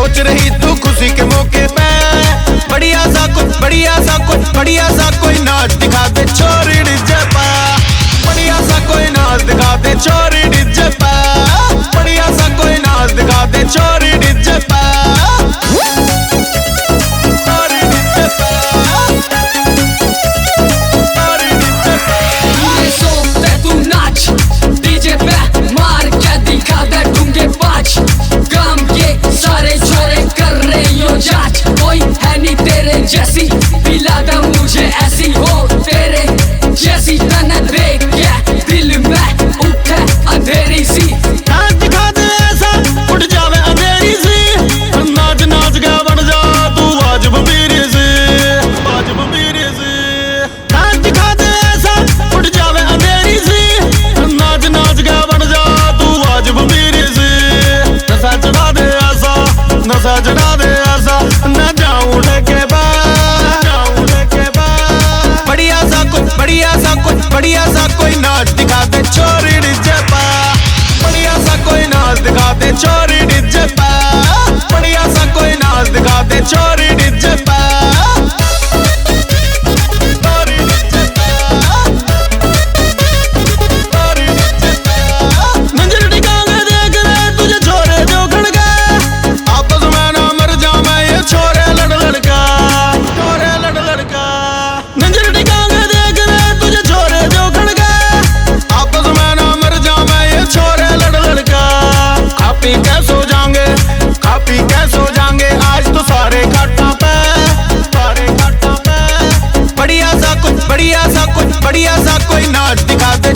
सोच रही तू खुशी के मौके पे, बढ़िया सा कुछ बढ़िया सा कुछ बढ़िया सा कोई नाच दिखा दे छोरी डीजे पे, बढ़िया सा कोई नाच दिखा दे छोरी डीजे पे, बढ़िया सा कोई नाच दिखा दे छोरी डीजे पे। जैसी पिलाता मुझे ऐसी हो तेरे जैसी तना देख के दिल में उठे अंधेरी सी, नाच दिखा दे ऐसा उठ जावे अंधेरी सी, नाच नाच के बन जा तू वाजिब पीरे से, वाजिब पीरे से। नाच दिखा दे ऐसा उठ जावे अंधेरी सी, नाच नाच के बन जा तू वाजिब पीरे से। नशा चढ़ा दे ऐसा, नशा चढ़ा दे ऐसा, न जाऊं लेके बढ़िया सा कोई नाच दिखा दे छोरी डीजे पे, बढ़िया सा कोई नाच दिखा दे छोरी डीजे पे, बढ़िया सा कोई नाच दिखा दे छोरी डीजे पे। नजर टिका के देख ले तुझे छोरे जो खड़ गए, आपस में ना मर जावे ये छोरे लड़ लड़का, छोरे लड़ लड़का। नजर टिका के देख ले तुझे छोरे जो खड़ गए, आपस में ना मर जावे ये छोरे लड़ लड़का। खा पी के सो जाएंगे, खा पी के सो जाएंगे आज तो सारे घाटों पे, सारे घाटों पे। बढ़िया सा कुछ बढ़िया सा कुछ बढ़िया सा कोई नाच दिखा दे